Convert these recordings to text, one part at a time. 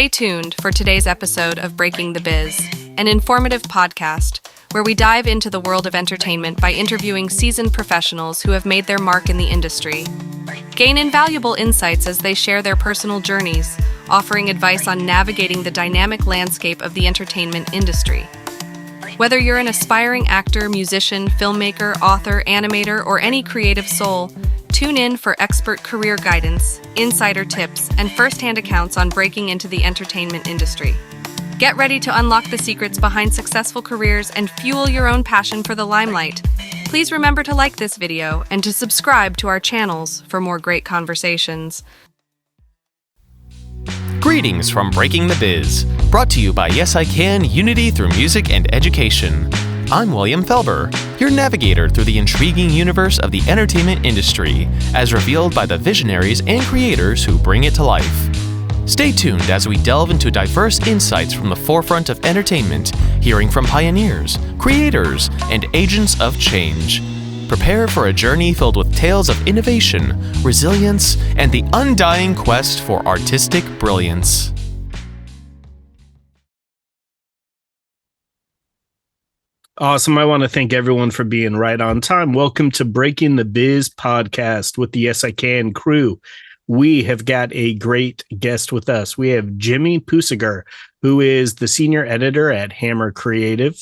Stay tuned for today's episode of Breaking the Biz, an informative podcast where we dive into the world of entertainment by interviewing seasoned professionals who have made their mark in the industry. Gain invaluable insights as they share their personal journeys, offering advice on navigating the dynamic landscape of the entertainment industry. Whether you're an aspiring actor, musician, filmmaker, author, animator, or any creative soul, tune in for expert career guidance, insider tips, and first-hand accounts on breaking into the entertainment industry. Get ready to unlock the secrets behind successful careers and fuel your own passion for the limelight. Please remember to like this video and to subscribe to our channels for more great conversations. Greetings from Breaking the Biz, brought to you by Yes I Can Unity through Music and Education. I'm William Felber, your navigator through the intriguing universe of the entertainment industry, as revealed by the visionaries and creators who bring it to life. Stay tuned as we delve into diverse insights from the forefront of entertainment, hearing from pioneers, creators, and agents of change. Prepare for a journey filled with tales of innovation, resilience, and the undying quest for artistic brilliance. Awesome. I want to thank everyone for being right on time. Welcome to Breaking the Biz podcast with the Yes I Can crew. We have got a great guest with us. We have Jimmy Puissegur, who is the senior editor at Hammer Creative.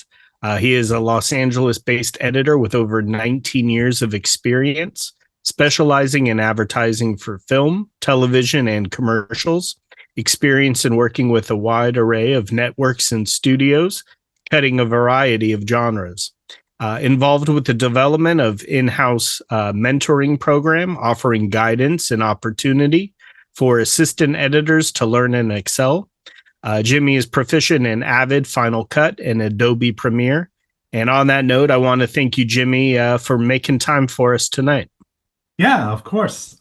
He is a Los Angeles-based editor with over 19 years of experience, specializing in advertising for film, television, and commercials, experience in working with a wide array of networks and studios, cutting a variety of genres. Involved with the development of in-house mentoring program, offering guidance and opportunity for assistant editors to learn and excel. Jimmy is proficient in Avid, Final Cut, and Adobe Premiere. And on that note, I want to thank you, Jimmy, for making time for us tonight. Yeah, of course.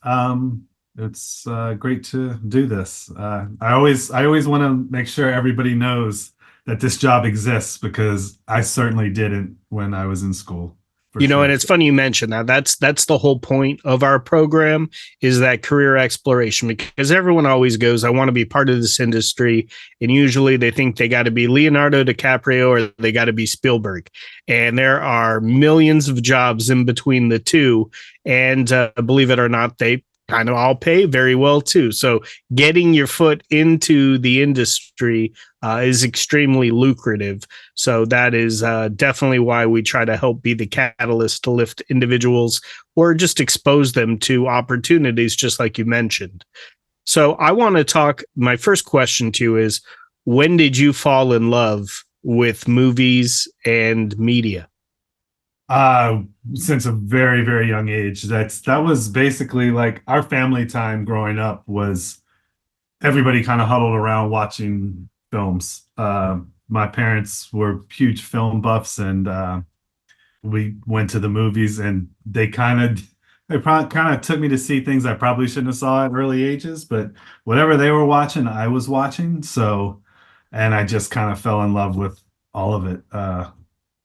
It's great to do this. I always want to make sure everybody knows that this job exists, because I certainly didn't when I was in school. And it's funny you mentioned that. That's the whole point of our program, is that career exploration, because everyone always goes, I want to be part of this industry. And usually they think they got to be Leonardo DiCaprio or they got to be Spielberg. And there are millions of jobs in between the two. And believe it or not, they kind of all pay very well too. So getting your foot into the industry is extremely lucrative. So that is definitely why we try to help be the catalyst to lift individuals or just expose them to opportunities, just like you mentioned. So I want to talk, my first question to you is, when did you fall in love with movies and media? Since a very, very young age. That was basically like our family time growing up. Was everybody kind of huddled around watching films. My parents were huge film buffs, and we went to the movies, and they kind of took me to see things I probably shouldn't have saw at early ages, but whatever they were watching, I was watching. So, and I just kind of fell in love with all of it.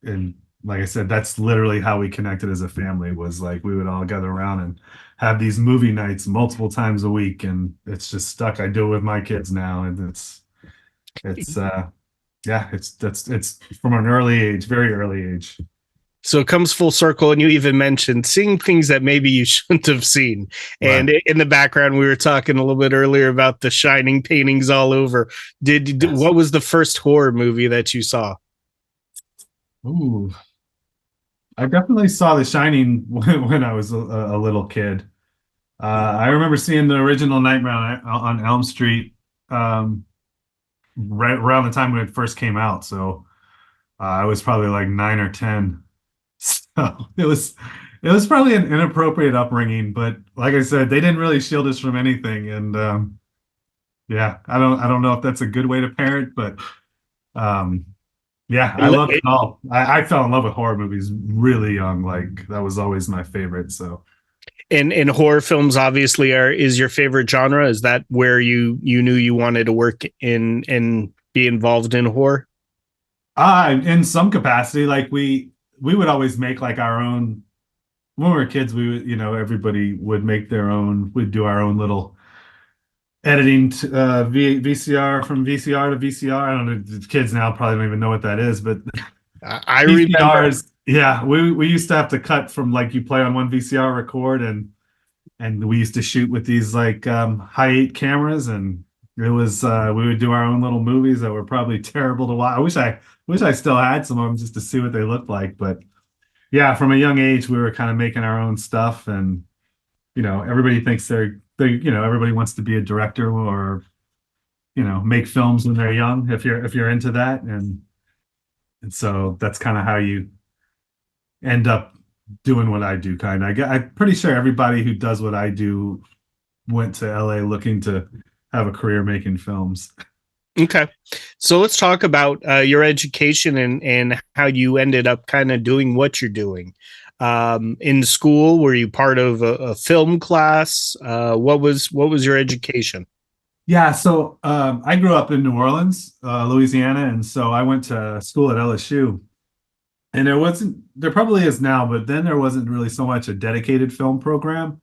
And like I said, that's literally how we connected as a family, was like we would all gather around and have these movie nights multiple times a week. And it's just stuck. I do it with my kids now. And it's from an early age, very early age. So it comes full circle. And you even mentioned seeing things that maybe you shouldn't have seen. And Right. in the background, we were talking a little bit earlier about the Shining paintings all over. What was the first horror movie that you saw? Ooh. I definitely saw The Shining when I was a little kid. I remember seeing the original Nightmare on Elm Street right around the time when it first came out. So I was probably like 9 or 10. So it was probably an inappropriate upbringing, but like I said, they didn't really shield us from anything. And yeah, I don't know if that's a good way to parent, but yeah, I love it all. I fell in love with horror movies really young. Like that was always my favorite. So, and horror films obviously is your favorite genre. Is that where you knew you wanted to work in and be involved in horror? In some capacity, like we would always make like our own. When we were kids, we would, everybody would make their own. We'd do our own little editing VCR from VCR to VCR. I don't know. The kids now probably don't even know what that is, but I remember. VCRs. Yeah, we used to have to cut from like you play on one VCR record, and we used to shoot with these like high 8 cameras, and it was we would do our own little movies that were probably terrible to watch. I wish I still had some of them just to see what they looked like. But yeah, from a young age, we were kind of making our own stuff, and everybody thinks everybody wants to be a director or make films when they're young if you're into that, and so that's kind of how you end up doing what I do. I'm pretty sure everybody who does what I do went to LA looking to have a career making films. Okay. So let's talk about your education and how you ended up kind of doing what you're doing. In school, were you part of a film class? What was your education? Yeah, so I grew up in New Orleans, Louisiana, and so I went to school at LSU. And there probably is now, but then there wasn't really so much a dedicated film program.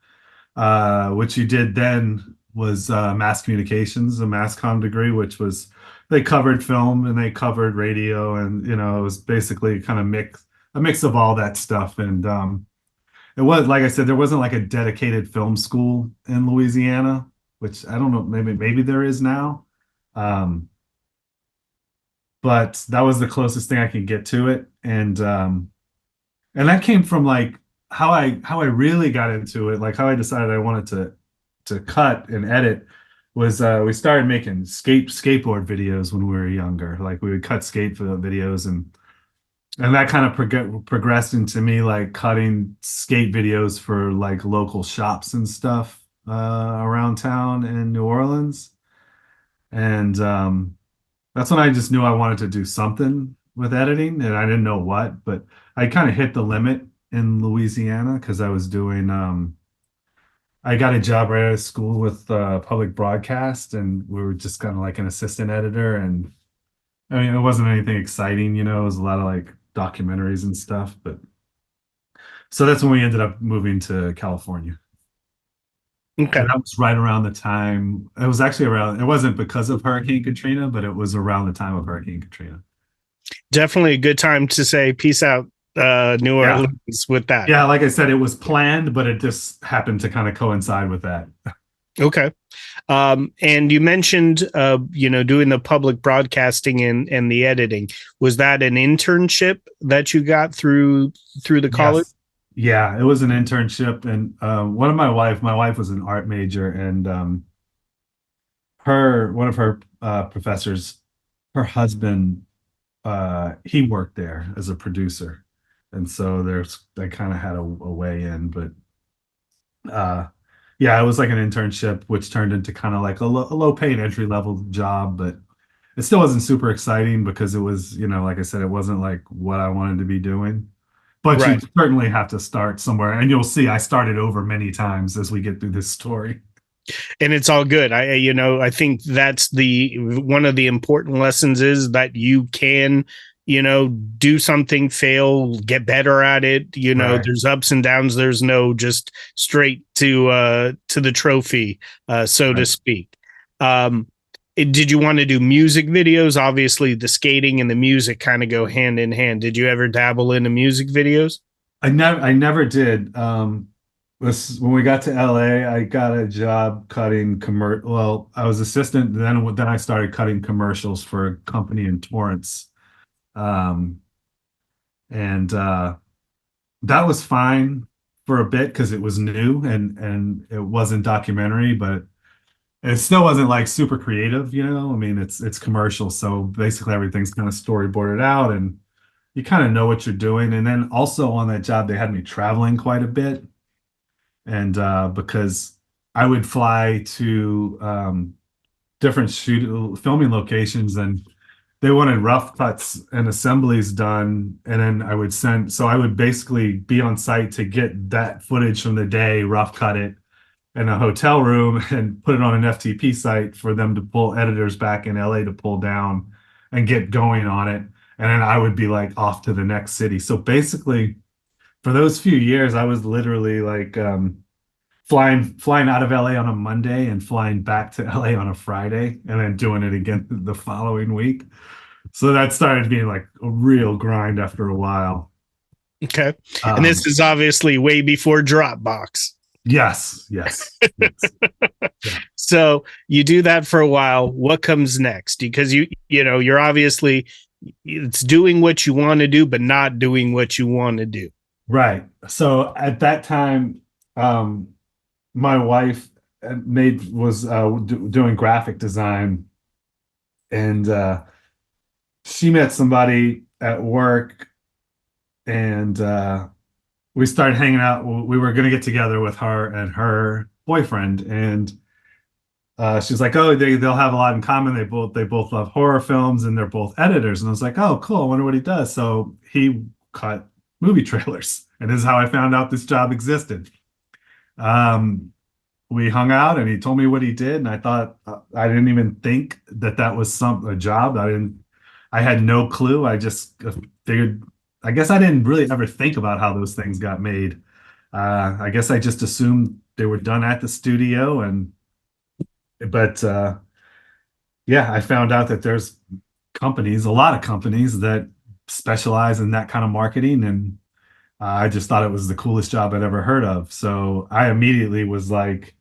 What you did then was mass communications, a mass comm degree, which was they covered film and they covered radio, and it was basically kind of a mix of all that stuff. And it was, like I said, there wasn't like a dedicated film school in Louisiana, which I don't know, maybe there is now. But that was the closest thing I could get to it. And that came from like how I really got into it, like how I decided I wanted to cut and edit was we started making skateboard videos when we were younger. Like we would cut videos, and that kind of progressed into me like cutting skate videos for like local shops and stuff around town in New Orleans. And that's when I just knew I wanted to do something with editing, and I didn't know what, but I kind of hit the limit in Louisiana because I was doing I got a job right out of school with public broadcast, and we were just kind of like an assistant editor. And I mean, it wasn't anything exciting, it was a lot of like documentaries and stuff. But so that's when we ended up moving to California. Okay. And that was right around the time. It was actually around, it wasn't because of Hurricane Katrina, but it was around the time of Hurricane Katrina. Definitely a good time to say peace out, New Orleans, with that. Yeah, like I said, it was planned, but it just happened to kind of coincide with that. Okay. And you mentioned, doing the public broadcasting and the editing. Was that an internship that you got through the college? Yes. Yeah, it was an internship. And my wife was an art major, and one of her professors, her husband, he worked there as a producer. And so I kind of had a way in, but yeah, it was like an internship, which turned into kind of like a low paid entry level job, but it still wasn't super exciting because it was, like I said, it wasn't like what I wanted to be doing. But Right. you certainly have to start somewhere, and you'll see I started over many times as we get through this story. And it's all good. I think that's one of the important lessons is that you can, do something, fail, get better at it. Right. There's ups and downs. There's no just straight to the trophy, so to speak. Did you want to do music videos? Obviously, the skating and the music kind of go hand in hand. Did you ever dabble into music videos? I never did. When we got to LA, I got a job cutting Well, I was assistant, then I started cutting commercials for a company in Torrance. And that was fine for a bit because it was new and it wasn't documentary, but it still wasn't like super creative, I mean, it's commercial, so basically everything's kind of storyboarded out, and you kind of know what you're doing. And then also on that job, they had me traveling quite a bit, and because I would fly to different filming locations, and they wanted rough cuts and assemblies done, and then I would basically be on site to get that footage from the day, rough cut it in a hotel room and put it on an FTP site for them to pull editors back in LA to pull down and get going on it. And then I would be like off to the next city. So basically for those few years, I was literally like flying out of LA on a Monday and flying back to LA on a Friday, and then doing it again the following week. So that started being like a real grind after a while. Okay. And this is obviously way before Dropbox. Yes, yes, yes. Yeah. So you do that for a while. What comes next? Because you're obviously, it's doing what you want to do, but not doing what you want to do. Right. So at that time, my wife was doing graphic design, and she met somebody at work, and we started hanging out. We were going to get together with her and her boyfriend, and she's like, "Oh, they'll have a lot in common. They both love horror films, and they're both editors." And I was like, "Oh, cool. I wonder what he does." So he cut movie trailers, and this is how I found out this job existed. We hung out, and he told me what he did, and I thought I didn't even think that was a job. I had no clue. I just figured. I guess I didn't really ever think about how those things got made. I guess I just assumed they were done at the studio, but yeah, I found out that there's a lot of companies that specialize in that kind of marketing, and I just thought it was the coolest job I'd ever heard of. So I immediately was like,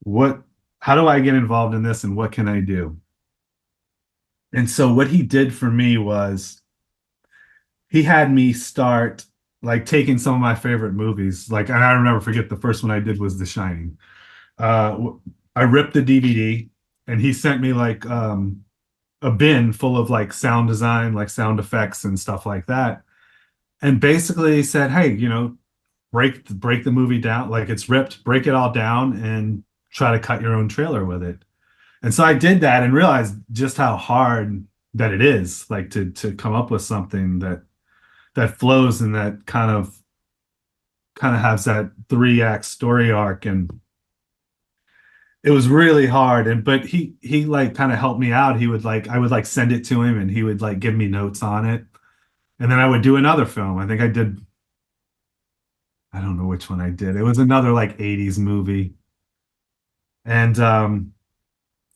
how do I get involved in this, and what can I do? And so what he did for me was he had me start like taking some of my favorite movies. Like, and I remember, forget, the first one I did was The Shining. I ripped the DVD, and he sent me like a bin full of like sound design, like sound effects and stuff like that. And basically said, "Hey, break the movie down, like it's ripped, break it all down and try to cut your own trailer with it." And so I did that and realized just how hard that it is, like to come up with something that flows and that kind of has that 3-act story arc. And it was really hard. But he like kind of helped me out. I would like send it to him, and he would like give me notes on it. And then I would do another film. I think I don't know which one I did. It was another like 80s movie. And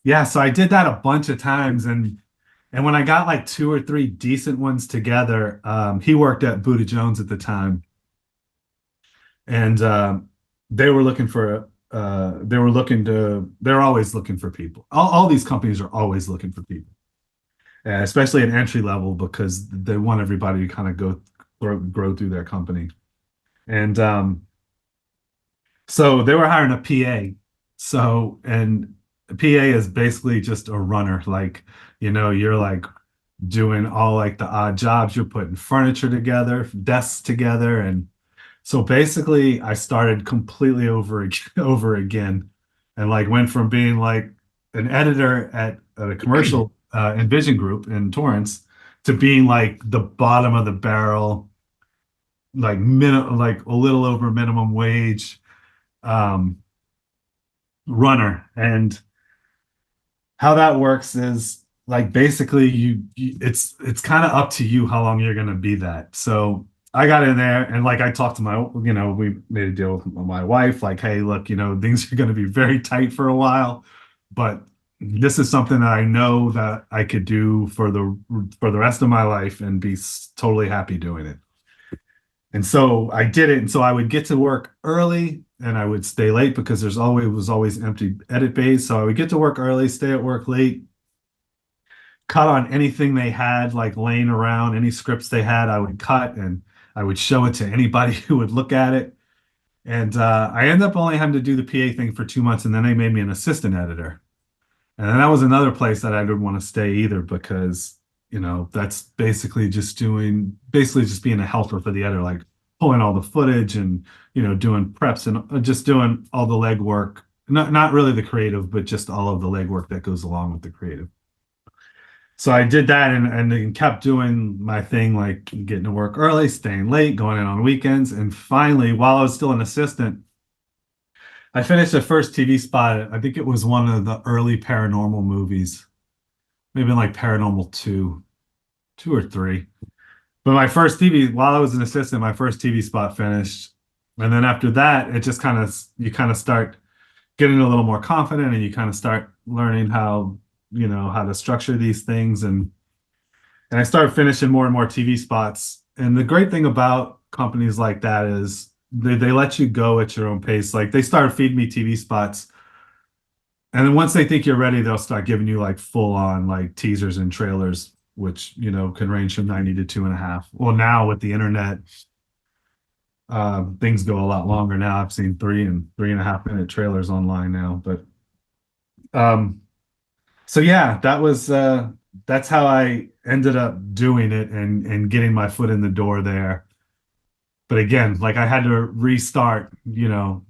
yeah, so I did that a bunch of times. And when I got like 2 or 3 decent ones together, he worked at Buda Jones at the time. And they were looking for they're always looking for people. All these companies are always looking for people. Especially at entry level, because they want everybody to kind of grow through their company. And so they were hiring a PA. So, and a PA is basically just a runner. Like, you're like doing all like the odd jobs. You're putting furniture together, desks together. And so basically I started completely over again, and like went from being like an editor at a commercial Envision Group in Torrance to being like the bottom of the barrel, like like a little over minimum wage runner. And how that works is like basically it's kind of up to you how long you're going to be that. So I got in there, and like I talked to we made a deal with my wife, like, "Hey, look, things are going to be very tight for a while, but this is something that I know that I could do for the rest of my life and be totally happy doing it." And so I did it. And so I would get to work early, and I would stay late because was always empty edit bays. So I would get to work early, stay at work late, cut on anything they had like laying around, any scripts they had, I would cut, and I would show it to anybody who would look at it. And I ended up only having to do the PA thing for 2 months, and then they made me an assistant editor. And then that was another place that I didn't want to stay either, because that's basically just being a helper for the editor, like pulling all the footage and doing preps and just doing all the legwork. Not really the creative, but just all of the legwork that goes along with the creative. So I did that, and then kept doing my thing, like getting to work early, staying late, going in on weekends. And finally, while I was still an assistant, I finished the first TV spot. I think it was one of the early paranormal movies, maybe like Paranormal 2 or 3. But while I was an assistant, my first TV spot finished. And then after that, it just you kind of start getting a little more confident, and you kind of start learning how, how to structure these things. And I started finishing more and more TV spots. And the great thing about companies like that is they let you go at your own pace. Like, they started feeding me TV spots. And then once they think you're ready, they'll start giving you like full on like teasers and trailers, which, can range from 90 to 2.5. Well, now with the internet, things go a lot longer now. I've seen 3.5 minute trailers online now. But so yeah, that's how I ended up doing it and getting my foot in the door there. But again, like, I had to restart. You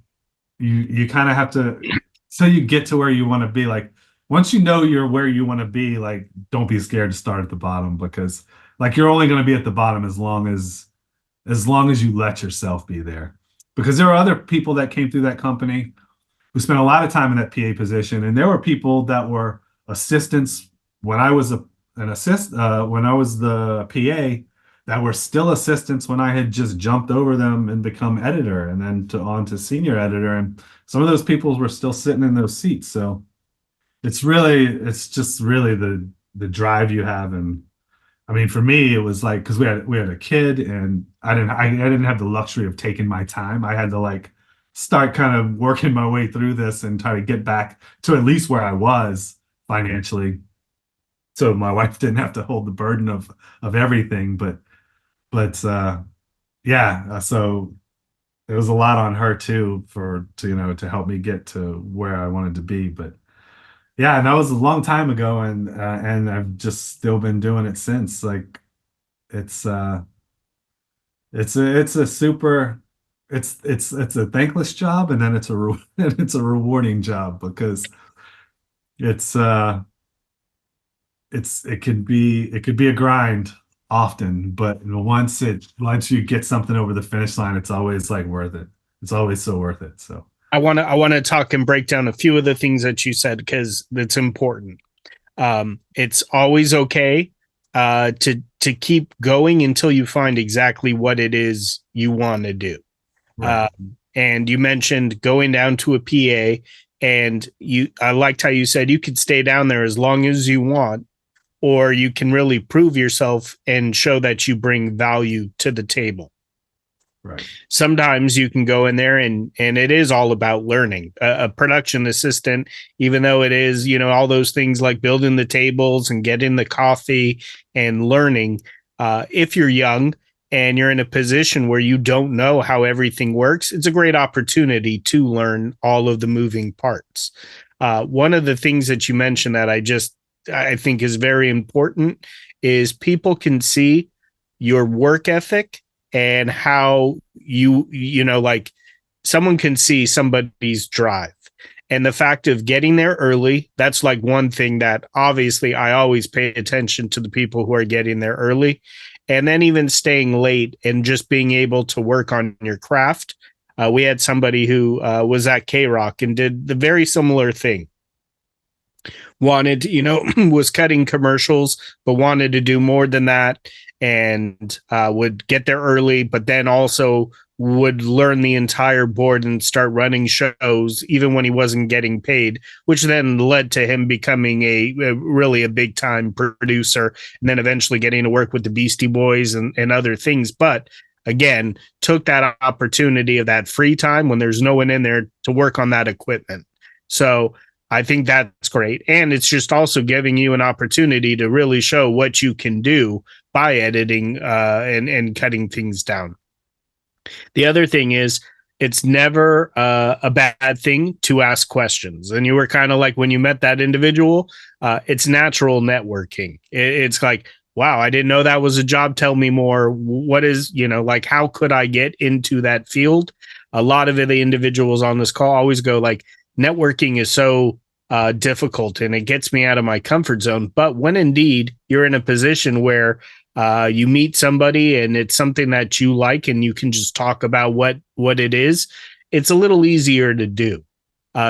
kind of have to, so you get to where you want to be. Like, once you know you're where you want to be, like, don't be scared to start at the bottom, because like, you're only going to be at the bottom as long as you let yourself be there. Because there are other people that came through that company who spent a lot of time in that PA position, and there were people that were assistants when I was when I was the PA, that were still assistants when I had just jumped over them and become editor, and then on to senior editor. And some of those people were still sitting in those seats. So it's just really the drive you have. And I mean, for me, it was like, because we had a kid, and I didn't have the luxury of taking my time. I had to like start kind of working my way through this and try to get back to at least where I was financially, so my wife didn't have to hold the burden of everything. But yeah, so it was a lot on her too, to help me get to where I wanted to be. But yeah, and that was a long time ago, and I've just still been doing it since. Like, it's a super, it's a thankless job, and then it's a rewarding job, because it could be a grind often, but once you get something over the finish line, it's always like worth it. It's always so worth it. So I want to talk and break down a few of the things that you said, because it's important. It's always okay to keep going until you find exactly what it is you want to do. right. And you mentioned going down to a PA, and I liked how you said you could stay down there as long as you want, or you can really prove yourself and show that you bring value to the table. Right. Sometimes you can go in there and it is all about learning. A production assistant, even though it is, all those things like building the tables and getting the coffee and learning, if you're young and you're in a position where you don't know how everything works, it's a great opportunity to learn all of the moving parts. One of the things that you mentioned that I think is very important is people can see your work ethic, and how like, someone can see somebody's drive, and the fact of getting there early. That's like one thing that obviously I always pay attention to, the people who are getting there early, and then even staying late and just being able to work on your craft. We had somebody who was at K-Rock and did the very similar thing. Wanted, was cutting commercials, but wanted to do more than that, and would get there early, but then also would learn the entire board and start running shows even when he wasn't getting paid, which then led to him becoming a really a big time producer, and then eventually getting to work with the Beastie Boys and other things. But again, took that opportunity of that free time when there's no one in there to work on that equipment. So I think that's great. And it's just also giving you an opportunity to really show what you can do by editing and cutting things down. The other thing is, it's never a bad thing to ask questions. And you were kind of like, when you met that individual, it's natural networking. It's like, wow, I didn't know that was a job. Tell me more. What is, like, how could I get into that field? A lot of the individuals on this call always go like, networking is so difficult and it gets me out of my comfort zone. But when indeed you're in a position where you meet somebody and it's something that you like and you can just talk about what it is, it's a little easier to do.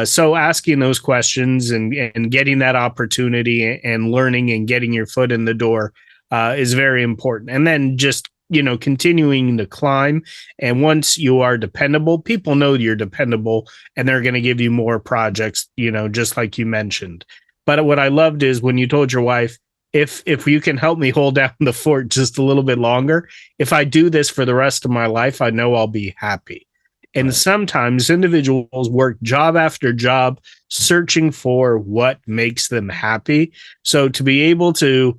So asking those questions and getting that opportunity and learning and getting your foot in the door is very important. And then just continuing to climb. And once you are dependable, people know you're dependable, and they're going to give you more projects, just like you mentioned. But what I loved is when you told your wife, if you can help me hold down the fort just a little bit longer, if I do this for the rest of my life, I know I'll be happy. And Right. sometimes individuals work job after job searching for what makes them happy. So to be able to,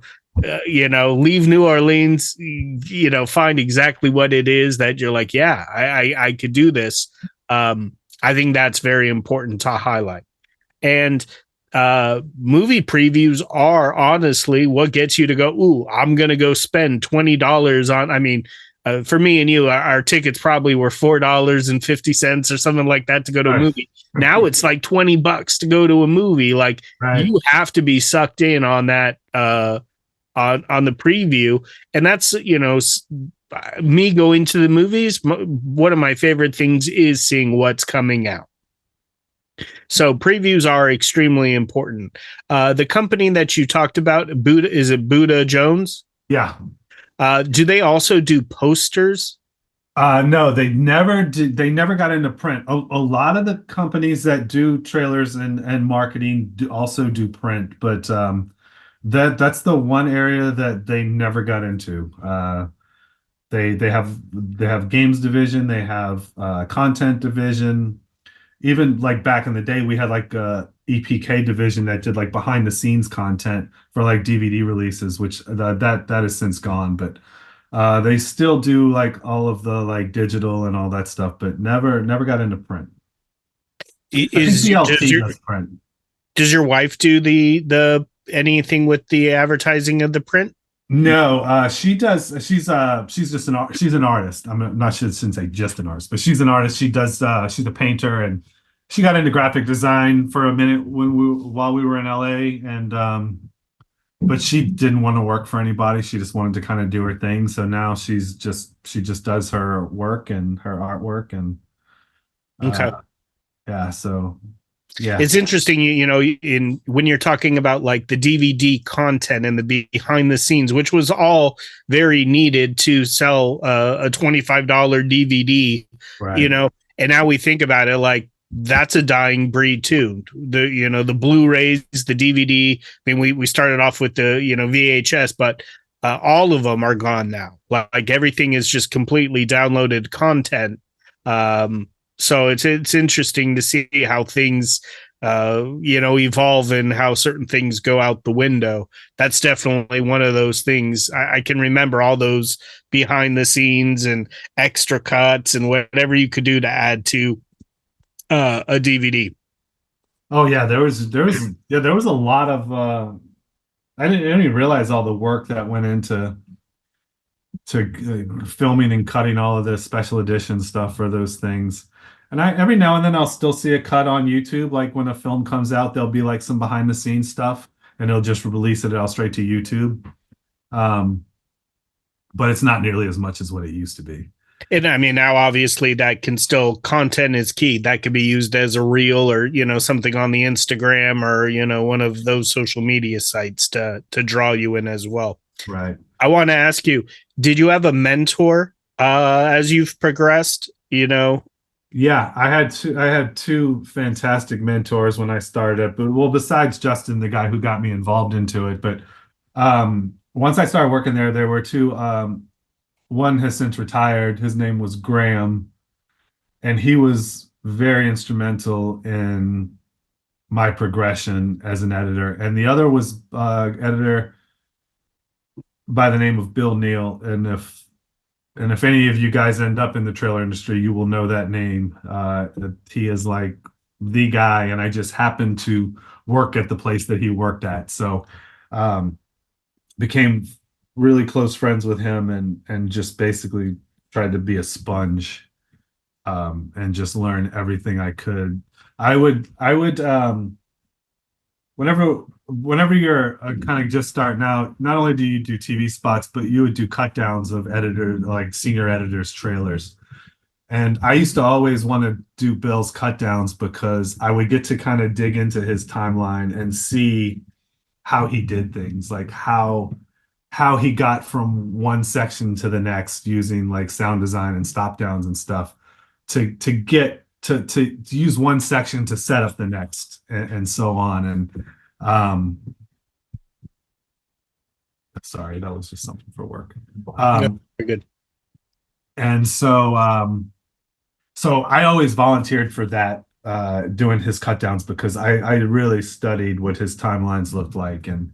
leave New Orleans, find exactly what it is that you're like, yeah, I could do this. I think that's very important to highlight. And movie previews are honestly what gets you to go, ooh, I'm going to go spend $20 on, for me and you, our tickets probably were $4.50 or something like that to go to a movie. Now it's like $20 to go to a movie. Like Right. you have to be sucked in on that, on the preview. And that's, me going to the movies. One of my favorite things is seeing what's coming out. So previews are extremely important. The company that you talked about, Buddha, is it Buddha Jones? Yeah. Do they also do posters? No, they never did. They never got into print. A lot of the companies that do trailers and marketing also do print, but that's the one area that they never got into. They have games division, they have content division. Even like back in the day, we had like a EPK division that did like behind the scenes content for like DVD releases, which that has since gone. But they still do like all of the like digital and all that stuff, but never got into print. I think CLT does print. Does your wife do the anything with the advertising of the print? No, she does. She's just she's an artist. I'm not sure, shouldn't say just an artist, but she's an artist. She does. She's a painter, and she got into graphic design for a minute while we were in LA, and but she didn't want to work for anybody. She just wanted to kind of do her thing. So now she just does her work and her artwork, and Okay. yeah. So yeah, it's interesting, in when you're talking about like the DVD content and the behind the scenes, which was all very needed to sell a $25 DVD, right. and now we think about it like that's a dying breed too. The Blu-rays, the DVD. I mean, we started off with the VHS, but all of them are gone now. Like everything is just completely downloaded content. So it's interesting to see how things evolve and how certain things go out the window. That's definitely one of those things. I can remember all those behind the scenes and extra cuts and whatever you could do to add to a DVD. Oh yeah, there was a lot of I didn't even realize all the work that went into filming and cutting all of the special edition stuff for those things. And every now and then I'll still see a cut on YouTube. Like when a film comes out, there'll be like some behind the scenes stuff, and they'll just release it all straight to YouTube. But it's not nearly as much as what it used to be. And I mean, now obviously that can still, content is key. That could be used as a reel or, something on the Instagram or, one of those social media sites to draw you in as well. Right. I want to ask you, did you have a mentor as you've progressed? Yeah, I had two fantastic mentors when I started, but besides Justin, the guy who got me involved into it, but once I started working there were two. One has since retired. His name was Graham, and he was very instrumental in my progression as an editor. And the other was editor by the name of Bill Neal. And if any of you guys end up in the trailer industry, you will know that name. He is like the guy, and I just happened to work at the place that he worked at. So became really close friends with him, and just basically tried to be a sponge and just learn everything I could. I would whenever you're kind of just starting out, not only do you do TV spots, but you would do cut downs of like senior editors' trailers. And I used to always want to do Bill's cut downs because I would get to kind of dig into his timeline and see how he did things, like how how he got from one section to the next using like sound design and stop downs and stuff to get to use one section to set up the next and so on. And sorry, that was just something for work. Very good. And so I always volunteered for that, doing his cut downs, because I really studied what his timelines looked like. And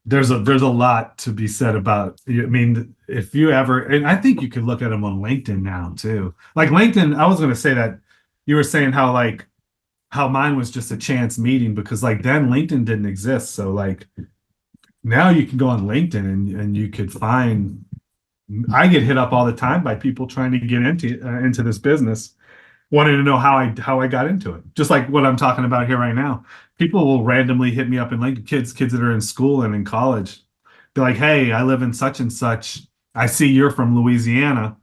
there's a lot to be said about, I mean, if you ever, and I think you could look at him on LinkedIn now too. Like LinkedIn, I was going to say that you were saying how mine was just a chance meeting, because like then LinkedIn didn't exist. So like now you can go on LinkedIn and you could find, I get hit up all the time by people trying to get into this business, wanting to know how I got into it. Just like what I'm talking about here right now. People will randomly hit me up in LinkedIn, kids that are in school and in college. They're like, hey, I live in such and such. I see you're from Louisiana.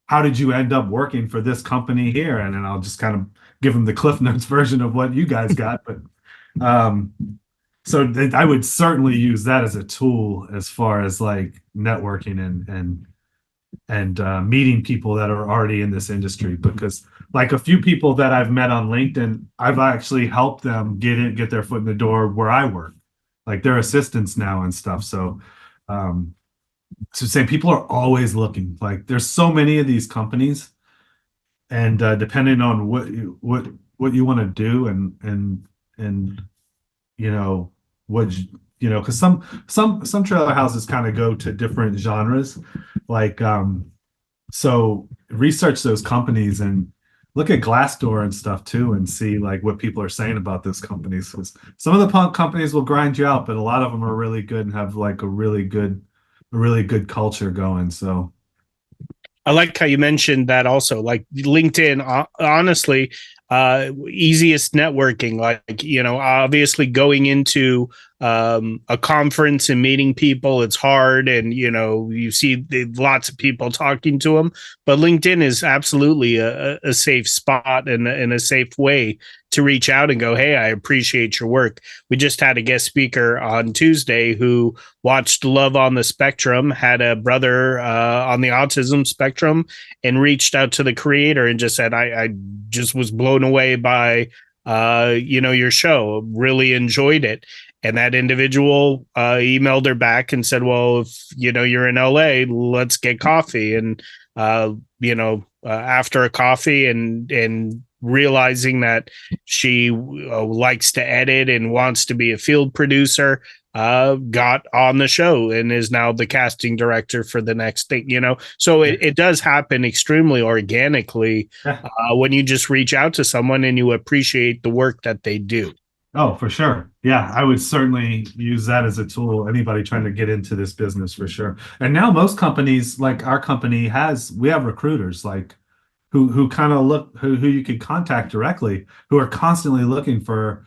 How did you end up working for this company here? And then I'll just kind of give them the Cliff Notes version of what you guys got. But so I would certainly use that as a tool as far as like networking and meeting people that are already in this industry, because like a few people that I've met on LinkedIn, I've actually helped them get their foot in the door where I work, like they're assistants now and stuff. So to say, people are always looking. Like there's so many of these companies, and depending on what you want to do and you know what because some trailer houses kind of go to different genres, like so research those companies and look at Glassdoor and stuff too, and see like what people are saying about those companies. Some of the companies will grind you out, but a lot of them are really good and have like a really good culture going. So I like how you mentioned that also, like LinkedIn, honestly, easiest networking, like, obviously going into a conference and meeting people, it's hard. And, you see lots of people talking to them, but LinkedIn is absolutely a safe spot and a safe way to reach out and go, hey, I appreciate your work. We just had a guest speaker on Tuesday who watched Love on the Spectrum, had a brother on the autism spectrum, and reached out to the creator and just said, I just was blown away by, your show, really enjoyed it. And that individual emailed her back and said, well, if, you're in LA, let's get coffee. And, after a coffee and realizing that she likes to edit and wants to be a field producer, got on the show and is now the casting director for the next thing, so it does happen extremely organically when you just reach out to someone and you appreciate the work that they do. Oh, for sure. Yeah, I would certainly use that as a tool. Anybody trying to get into this business, for sure. And now most companies, like our company, we have recruiters like who kind of look, who you could contact directly, who are constantly looking for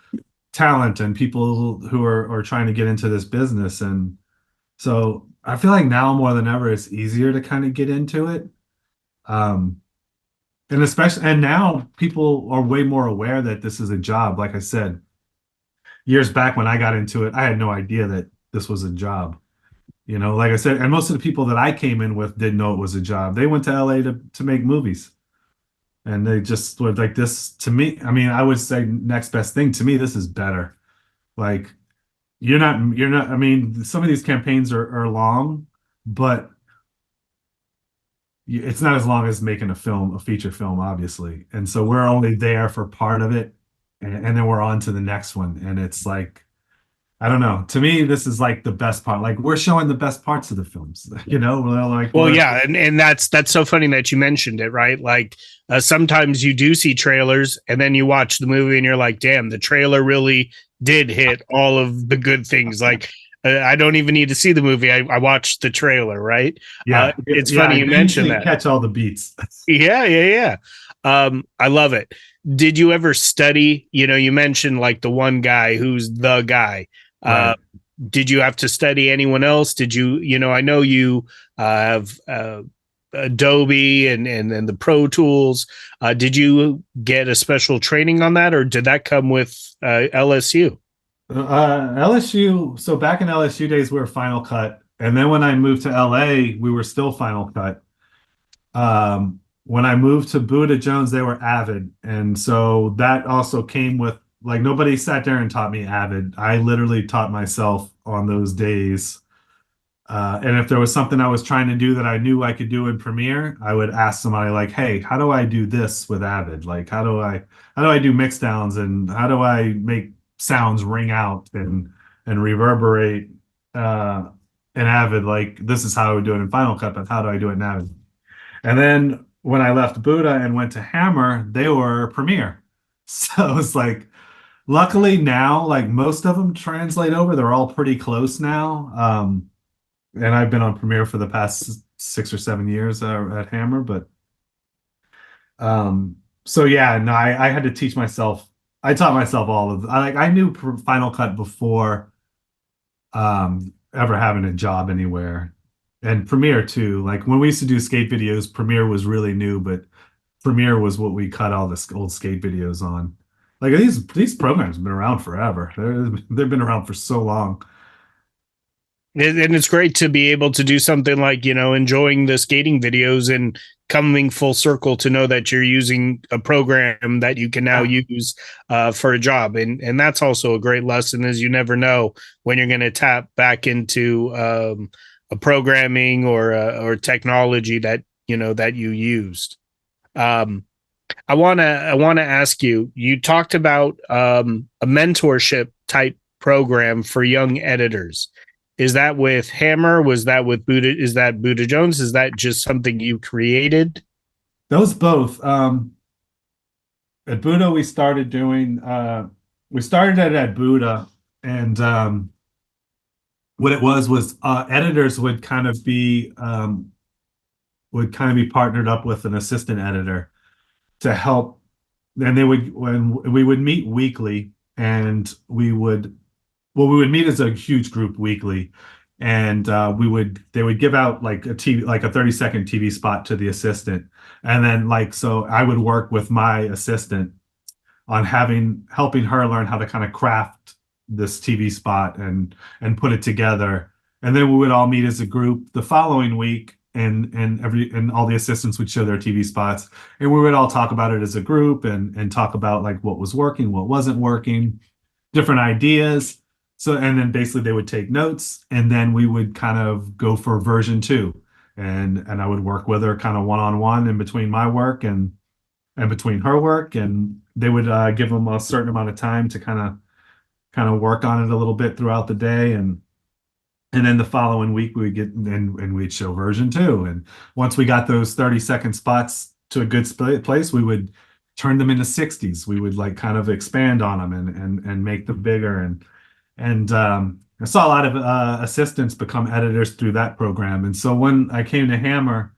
talent and people who are trying to get into this business. And so I feel like now more than ever, it's easier to kind of get into it. And now people are way more aware that this is a job. Like I said, years back when I got into it, I had no idea that this was a job. Like I said, and most of the people that I came in with didn't know it was a job. They went to LA to make movies. And they just were like, this, to me, I mean, I would say next best thing to me, this is better. Like you're not, I mean, some of these campaigns are long, but it's not as long as making a feature film, obviously. And so we're only there for part of it. And then we're on to the next one. And it's like, I don't know. To me, this is like the best part. Like we're showing the best parts of the films, we're like, well, yeah. And that's so funny that you mentioned it, right? Like sometimes you do see trailers and then you watch the movie and you're like, damn, the trailer really did hit all of the good things. Like I don't even need to see the movie. I watched the trailer, right? Yeah. It's funny you mentioned that. Catch all the beats. Yeah. I love it. Did you ever study, you mentioned like the one guy who's the guy. Right. Did you have to study anyone else? Did you, I know you have Adobe and the Pro Tools. Did you get a special training on that, or did that come with LSU? LSU. So back in LSU days, we were Final Cut, and then when I moved to LA, we were still Final Cut. When I moved to Buddha Jones, they were Avid, and so that also came with like nobody sat there and taught me Avid. I literally taught myself on those days. And if there was something I was trying to do that I knew I could do in Premiere, I would ask somebody like, "Hey, how do I do this with Avid? Like, how do I do mix downs and how do I make sounds ring out and reverberate in Avid? Like, this is how I would do it in Final Cut, but how do I do it in Avid?" And then when I left Buddha and went to Hammer, they were Premiere. So it's like, luckily now, like most of them translate over. They're all pretty close now. And I've been on Premiere for the past 6 or 7 years at Hammer, but so yeah, no, I had to teach myself. I taught myself all of. I knew Final Cut before ever having a job anywhere, and Premiere too. Like when we used to do skate videos, Premiere was really new, but Premiere was what we cut all the old skate videos on. Like these programs have been around forever. They've been around for so long. And it's great to be able to do something like, enjoying the skating videos and coming full circle to know that you're using a program that you can now use for a job. And that's also a great lesson, is you never know when you're going to tap back into a programming or technology that, that you used. I want to ask you, you talked about a mentorship type program for young editors. Is that with Hammer? Was that with Buddha? Is that Buddha Jones? Is that just something you created? Those both. At Buddha, we started doing. We started it at Buddha, and what it was editors would kind of be partnered up with an assistant editor to help, and when we would meet weekly, and we would meet as a huge group weekly, and they would give out like a 30-second TV spot to the assistant, and then so I would work with my assistant on helping her learn how to kind of craft this TV spot and put it together, and then we would all meet as a group the following week, and all the assistants would show their TV spots, and we would all talk about it as a group and talk about like what was working, what wasn't working, different ideas. So, and then basically they would take notes, and then we would kind of go for version 2, and I would work with her kind of one-on-one in between my work and between her work, and they would give them a certain amount of time to kind of work on it a little bit throughout the day, and then the following week we would get and we'd show version 2, and once we got those 30-second spots to a good place, we would turn them into 60s. We would like kind of expand on them and make them bigger, and I saw a lot of assistants become editors through that program. And so when I came to Hammer,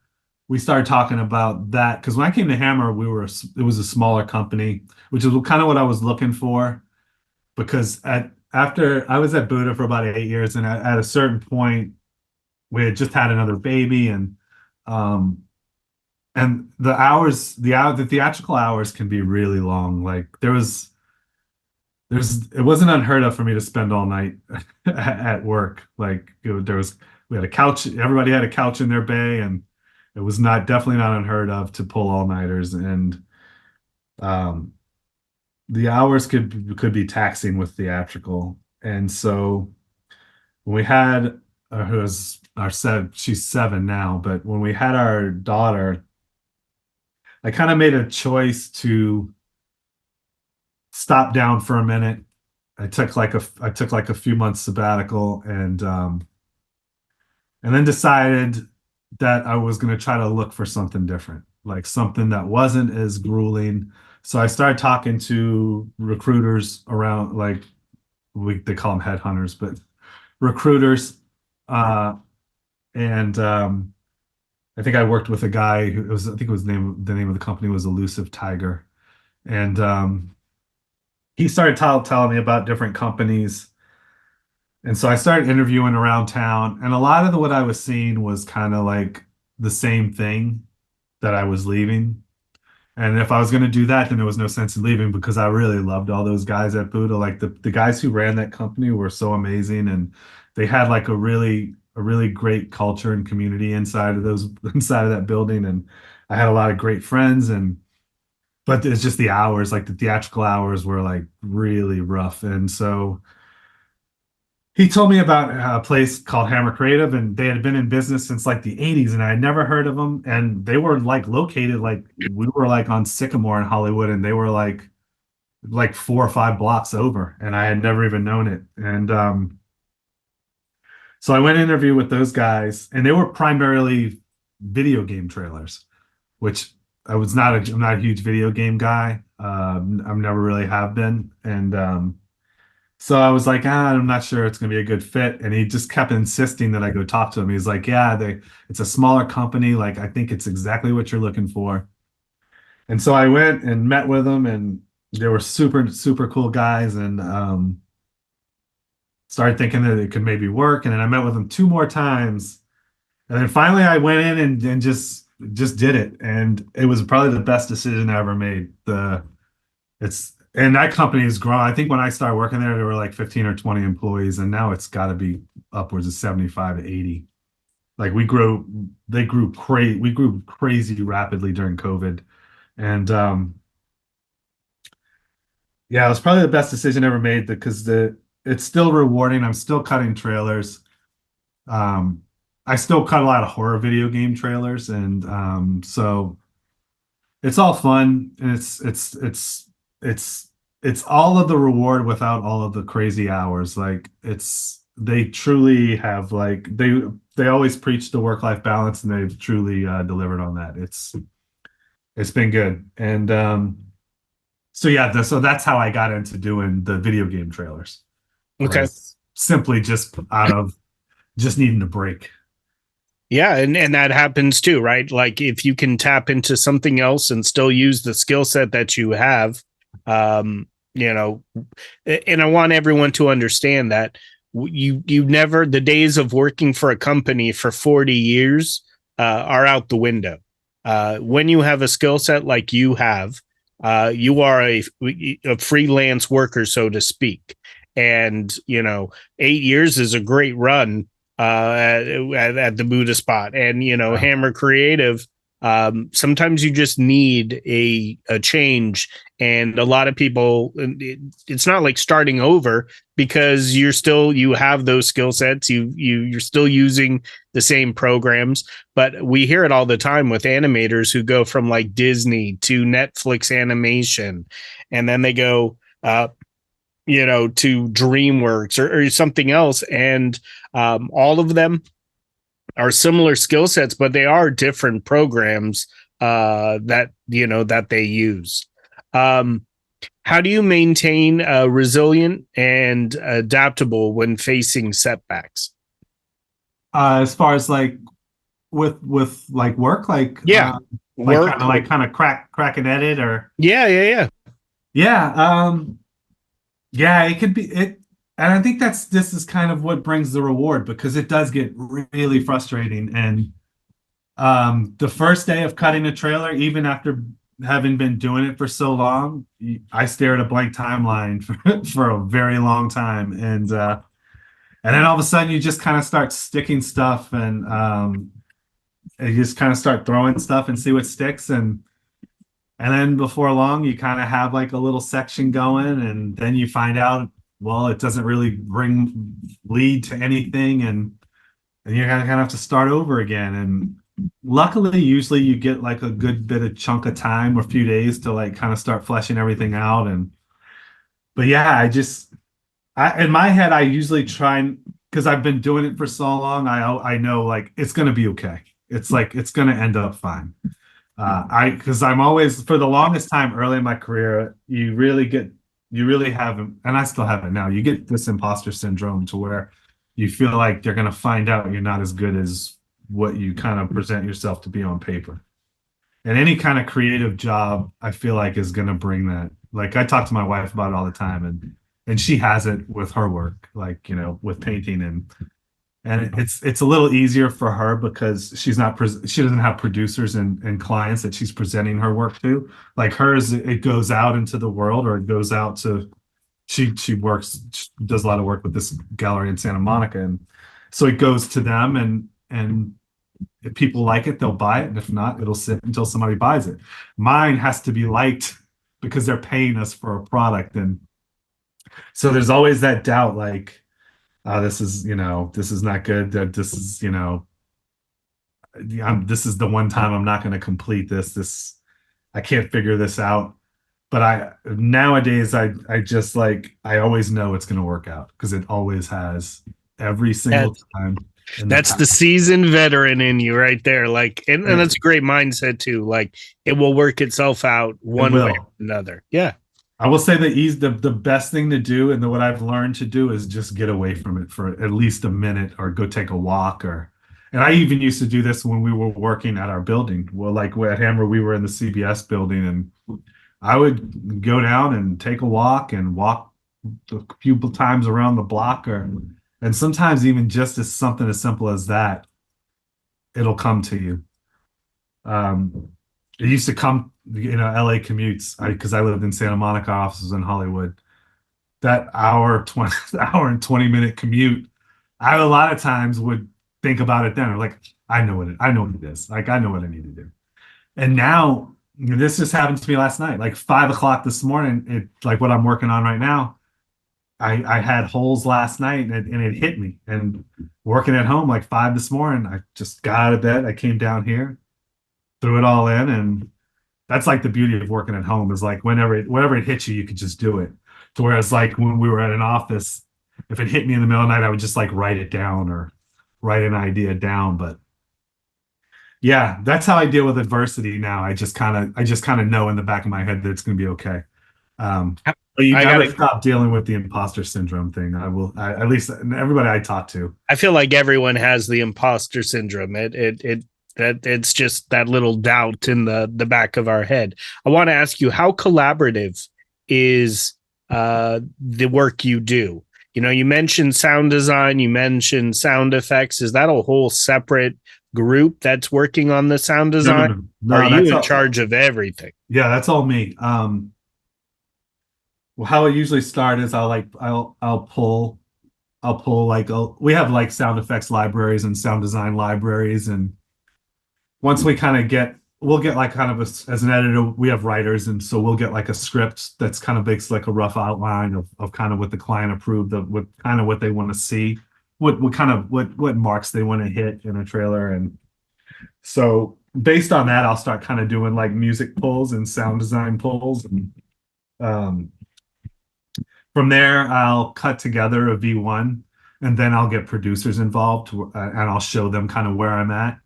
we started talking about that, because when I came to Hammer, it was a smaller company, which is kind of what I was looking for, because after I was at Buddha for about 8 years, and at a certain point, we had just had another baby, and the theatrical hours can be really long. Like it wasn't unheard of for me to spend all night at work. Like we had a couch, everybody had a couch in their bay, and it was definitely not unheard of to pull all-nighters, and the hours could be taxing with theatrical. And so when we had she's 7 now, but when we had our daughter, I kind of made a choice to stop down for a minute. I took like a few months sabbatical, and then decided that I was going to try to look for something different, like something that wasn't as grueling. So I started talking to recruiters around, like they call them headhunters, but recruiters, and I think I worked with a guy I think it was the name of the company was Elusive Tiger, and he started telling me about different companies. And so I started interviewing around town, and a lot of what I was seeing was kind of like the same thing that I was leaving. And if I was going to do that, then there was no sense in leaving because I really loved all those guys at Buddha. Like the guys who ran that company were so amazing, and they had like a really great culture and community inside of those inside of that building. And I had a lot of great friends, and but it's just the hours, like the theatrical hours were like really rough. And so he told me about a place called Hammer Creative, and they had been in business since like the 80s, and I had never heard of them. And they were like located, like we were like on Sycamore in Hollywood, and they were like 4 or 5 blocks over, and I had never even known it. And so I went to interview with those guys, and they were primarily video game trailers, which I'm not a huge video game guy. I've never really have been. And so I was like, I'm not sure it's going to be a good fit. And he just kept insisting that I go talk to him. He's like, yeah, it's a smaller company. Like, I think it's exactly what you're looking for. And so I went and met with them, and they were super, super cool guys, and started thinking that it could maybe work. And then I met with them 2 more times. And then finally I went in and just did it. And it was probably the best decision I ever made. And that company has grown. I think when I started working there were like 15 or 20 employees, and now it's got to be upwards of 75 to 80. Like we grew crazy rapidly during COVID. And yeah, it was probably the best decision ever made because it's still rewarding. I'm still cutting trailers. I still cut a lot of horror video game trailers, and so it's all fun, and it's all of the reward without all of the crazy hours. Like they truly have like they always preach the work-life balance, and they've truly delivered on that. It's been good. And so yeah, so that's how I got into doing the video game trailers. Okay. Simply just out of just needing a break. Yeah, and that happens too, right? Like if you can tap into something else and still use the skill set that you have, you know, and I want everyone to understand that you never, the days of working for a company for 40 years are out the window. When you have a skill set like you have, you are a freelance worker, so to speak. And, 8 years is a great run at the Buddha spot. And, Wow. Hammer Creative, sometimes you just need a change. And a lot of people, it's not like starting over because you have those skill sets. You're still using the same programs, but we hear it all the time with animators who go from like Disney to Netflix animation, and then they go, to DreamWorks or something else. And all of them are similar skill sets, but they are different programs that they use. How do you maintain resilient and adaptable when facing setbacks? As far as like with like work, like work, kind of crack and edit, or yeah. Yeah, it could be it. And I think this is kind of what brings the reward, because it does get really frustrating. And the first day of cutting a trailer, even after having been doing it for so long, I stare at a blank timeline for a very long time. And then all of a sudden you just kind of start sticking stuff, and you just kind of start throwing stuff and see what sticks. And then before long, you kind of have like a little section going, and then you find out, well, it doesn't really lead to anything, and you're gonna kind of have to start over again. And luckily, usually you get like a good bit of chunk of time or a few days to like kind of start fleshing everything out. But yeah, in my head, I usually try, because I've been doing it for so long, I know like it's gonna be okay. It's like it's gonna end up fine. Because I'm always, for the longest time early in my career, you really have, and I still have it now, you get this imposter syndrome to where you feel like they're going to find out you're not as good as what you kind of present yourself to be on paper. And any kind of creative job, I feel like, is going to bring that. Like I talk to my wife about it all the time, and she has it with her work, like, with painting, and and it's a little easier for her because she doesn't have producers and clients that she's presenting her work to. Like hers, it goes out into the world, or it goes out to she does a lot of work with this gallery in Santa Monica, and so it goes to them, and if people like it, they'll buy it, and if not, it'll sit until somebody buys it. Mine has to be liked because they're paying us for a product, and so there's always that doubt, like, this is not good. That this is this is the one time I'm not going to complete this. I can't figure this out. But nowadays I just like, I always know it's going to work out because it always has every single time. That's the seasoned veteran in you right there. Like, and that's a great mindset too. Like, it will work itself out one way or another. Yeah. I will say the best thing to do, and what I've learned to do, is just get away from it for at least a minute, or go take a walk, and I even used to do this when we were working at our building. Well, like at Hammer, we were in the CBS building, and I would go down and take a walk and walk a few times around the block, and sometimes even just as something as simple as that, it'll come to you. It used to come, LA commutes, because I lived in Santa Monica, offices in Hollywood. That hour and 20-minute commute, I a lot of times would think about it then. Like, I know what it is. Like, I know what I need to do. And now, this just happened to me last night, like 5 o'clock this morning. Like what I'm working on right now, I had holes last night, and it hit me. And working at home, like 5 this morning, I just got out of bed. I came down here, threw it all in, and that's like the beauty of working at home, is like whenever it hits you, you could just do it. To whereas like when we were at an office, if it hit me in the middle of the night, I would just like write it down or write an idea down. But yeah, that's how I deal with adversity now. I just kind of know in the back of my head that it's going to be okay. You gotta stop dealing with the imposter syndrome thing. At least everybody I talk to. I feel like everyone has the imposter syndrome. It's just that little doubt in the back of our head. I want to ask you, how collaborative is the work you do? You mentioned sound design, you mentioned sound effects. Is that a whole separate group that's working on the sound design? No, are you in charge of everything? Yeah, that's all me. Well, how I usually start is I'll pull we have like sound effects libraries and sound design libraries, and once we kind of we'll get like kind of as an editor, we have writers, and so we'll get like a script that's kind of makes like a rough outline of kind of what the client approved of, what kind of what they want to see, what marks they want to hit in a trailer. And so based on that, I'll start kind of doing like music pulls and sound design pulls, and from there I'll cut together a V1, and then I'll get producers involved, and I'll show them kind of where I'm at.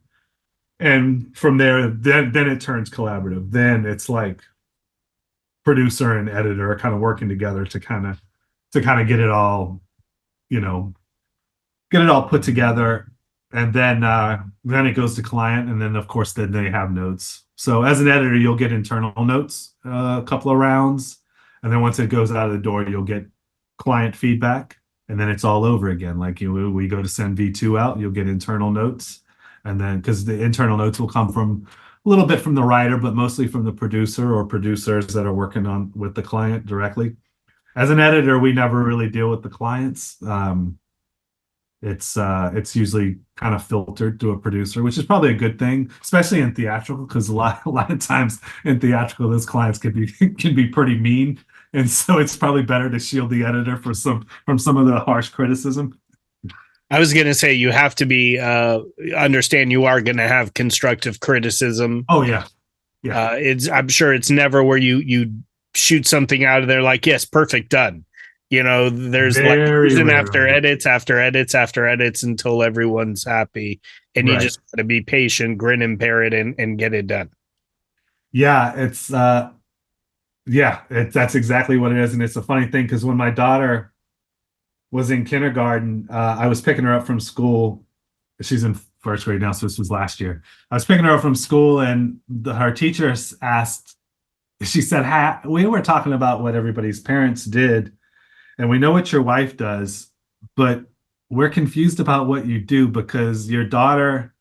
And from there, then it turns collaborative. Then it's like producer and editor are kind of working together to kind of get it all, put together. And then it goes to client, and then of course then they have notes. So as an editor, you'll get internal notes, a couple of rounds, and then once it goes out of the door, you'll get client feedback, and then it's all over again. Like we go to send V2 out, you'll get internal notes. And then, because the internal notes will come from a little bit from the writer, but mostly from the producer or producers that are working on with the client directly. As an editor, we never really deal with the clients. It's usually kind of filtered to a producer, which is probably a good thing, especially in theatrical, because a lot of times in theatrical, those clients can be pretty mean, and so it's probably better to shield the editor from some of the harsh criticism. I was going to say, you have to be understand you are going to have constructive criticism. Oh yeah. I'm sure it's never where you shoot something out of there like, yes, perfect, done. There's after edits until everyone's happy, and right. You just got to be patient, grin and bear it, and get it done. Yeah, that's exactly what it is. And it's a funny thing, because when my daughter was in kindergarten, I was picking her up from school. She's in first grade now, so this was last year. I was picking her up from school, and her teacher asked, she said, we were talking about what everybody's parents did, and we know what your wife does, but we're confused about what you do because your daughter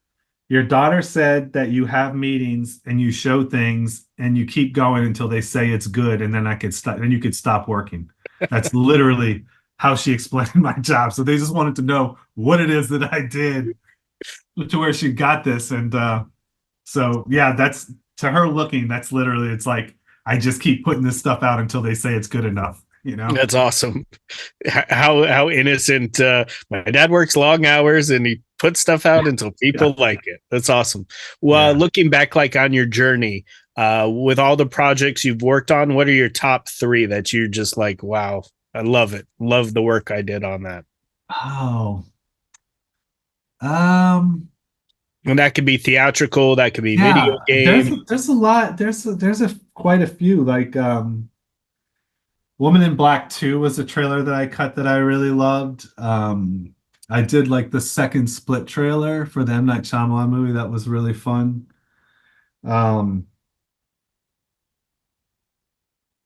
said that you have meetings and you show things and you keep going until they say it's good, and then I could stop, and you could stop working. That's literally how she explained my job. So they just wanted to know what it is that I did to where she got this. And so yeah, that's to her looking, that's literally, it's like I just keep putting this stuff out until they say it's good enough, you know? That's awesome. How innocent. My dad works long hours and he puts stuff out until people like it. That's awesome. Well, Yeah. looking back like on your journey, with all the projects you've worked on, what are your top three that you're just like, wow, I love it. Love the work I did on that. Oh, um, And that could be theatrical, that could be video yeah, game. there's a lot, there's quite a few, like Woman in Black 2 was a trailer that I cut that I really loved. I did like the second Split trailer for the M. Night Shyamalan movie. That was really fun. Um,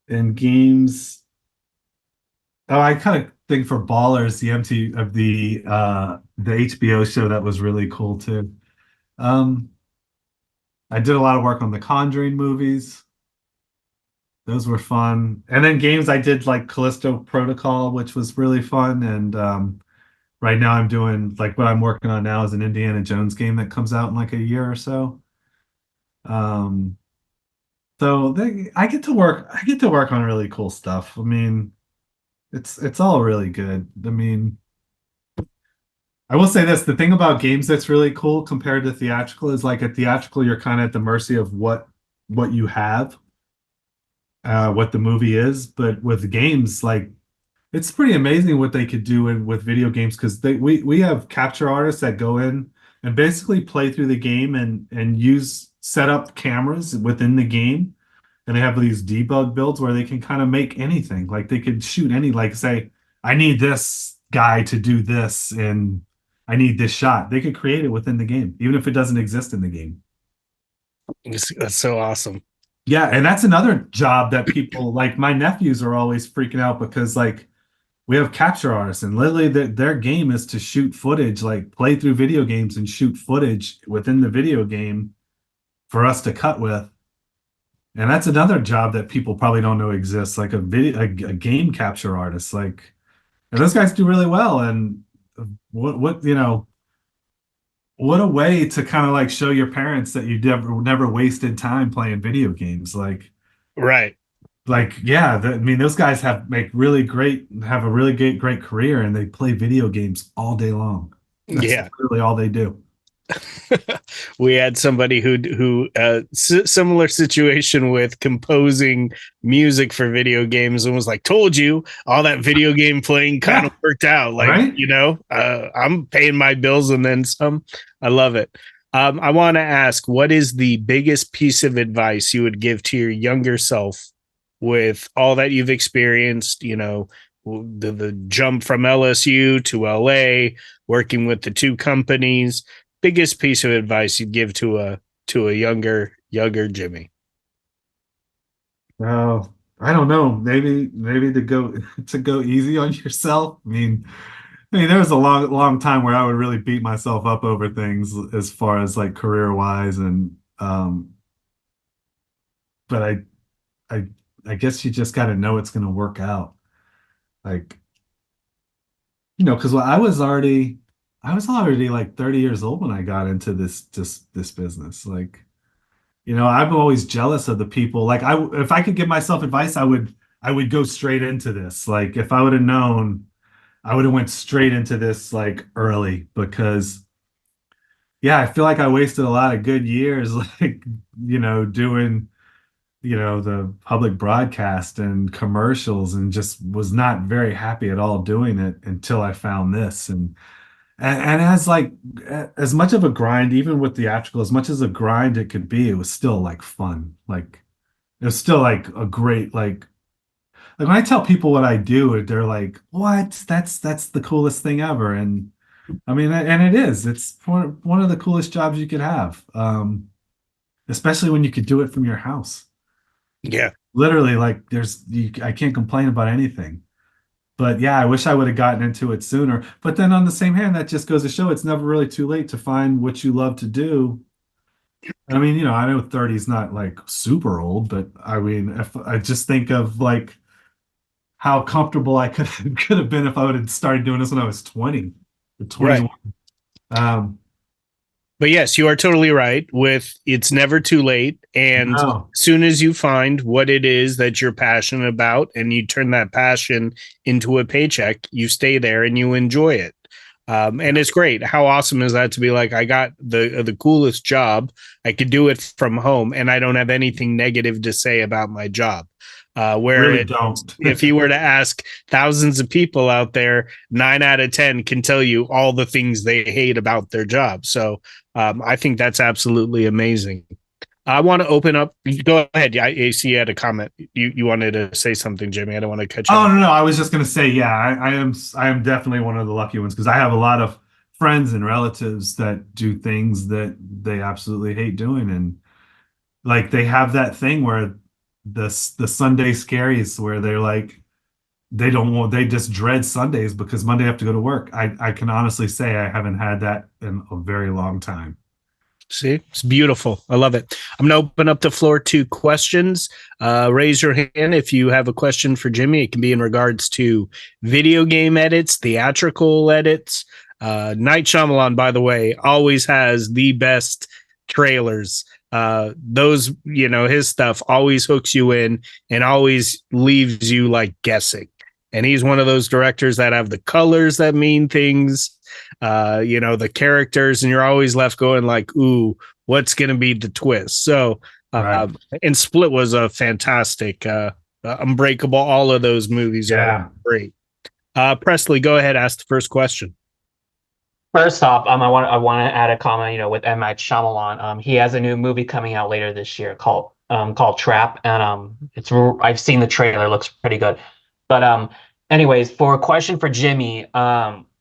and games. Oh, I kind of think for Ballers, the MT of the HBO show, that was really cool too. Um, I did a lot of work on the Conjuring movies. Those were fun. And then games, I did like Callisto Protocol, which was really fun. And right now I'm doing like what I'm working on now is an Indiana Jones game that comes out in like a year or so. Um, I get to work on really cool stuff. I mean, it's all really good. I mean, I will say this, the thing about games that's really cool compared to theatrical is like at theatrical, you're kind of at the mercy of what you have, what the movie is. But with games, like it's pretty amazing what they could do with video games because we have capture artists that go in and basically play through the game and use set up cameras within the game, and they have these debug builds where they can kind of make anything. Like they could shoot any, like say, I need this guy to do this and I need this shot. They could create it within the game, even if it doesn't exist in the game. That's so awesome. Yeah, and that's another job that people like my nephews are always freaking out because like we have capture artists and literally their game is to shoot footage, like play through video games and shoot footage within the video game for us to cut with. And that's another job that people probably don't know exists, like a game capture artist. Like, and those guys do really well. And what what a way to kind of like show your parents that you never wasted time playing video games. Right. Like yeah, I mean those guys have a really great career, and they play video games all day long. That's Yeah. literally all they do. We had somebody who similar situation with composing music for video games and was like, told you all that video game playing kind of worked out. Like, right? I'm paying my bills and then some. I love it. I want to ask, what is the biggest piece of advice you would give to your younger self with all that you've experienced, the jump from LSU to LA, working with the two companies? Biggest piece of advice you'd give to a younger Jimmy? Oh, I don't know. Maybe to go easy on yourself. I mean, there was a long time where I would really beat myself up over things as far as like career wise, and but I guess you just got to know it's going to work out. Like, because I was already like 30 years old when I got into this business. Like, I'm always jealous of the people. Like, if I could give myself advice, I would go straight into this. Like, if I would have known, I would have went straight into this like early because, yeah, I feel like I wasted a lot of good years, like, doing, the public broadcast and commercials, and just was not very happy at all doing it until I found this. And as like as much of a grind, even with theatrical, as much as a grind it could be, it was still like fun. Like it was still like a great like when I tell people what I do, they're like, "What? That's the coolest thing ever." And I mean, and it is. It's one of the coolest jobs you could have, especially when you could do it from your house. Yeah. Literally, like I can't complain about anything. But yeah, I wish I would have gotten into it sooner. But then on the same hand, that just goes to show it's never really too late to find what you love to do. I mean, I know 30 is not like super old, but I mean, if I just think of like how comfortable I could have been if I would have started doing this when I was 20 or Right. 21. Um, But yes, you are totally right with it's never too late. And as no, soon as you find what it is that you're passionate about and you turn that passion into a paycheck, you stay there and you enjoy it. And it's great. How awesome is that to be like, I got the coolest job. I could do it from home and I don't have anything negative to say about my job. really Where don't. if you were to ask thousands of people out there, 9 out of 10 can tell you all the things they hate about their job. So I think that's absolutely amazing. I want to open up. Go ahead. I see you had a comment. You wanted to say something, Jimmy. I don't want to cut you Oh off. no, no, I was just gonna say, yeah, I am definitely one of the lucky ones because I have a lot of friends and relatives that do things that they absolutely hate doing, and like they have that thing where the Sunday scaries where they're like they just dread Sundays because Monday they have to go to work. I can honestly say I haven't had that in a very long time. See, it's beautiful. I love it. I'm going to open up the floor to questions. Raise your hand if you have a question for Jimmy. It can be in regards to video game edits, theatrical edits. Night Shyamalan, by the way, always has the best trailers. Those, his stuff always hooks you in and always leaves you like guessing. And he's one of those directors that have the colors that mean things, the characters, and you're always left going like, ooh, what's going to be the twist? So, Right. and Split was a fantastic, Unbreakable. All of those movies Yeah. are great. Presley, go ahead, ask the first question. First off, I want to add a comment. With M. Night Shyamalan, he has a new movie coming out later this year called Trap, and I've seen the trailer, looks pretty good. But anyways, for a question for Jimmy,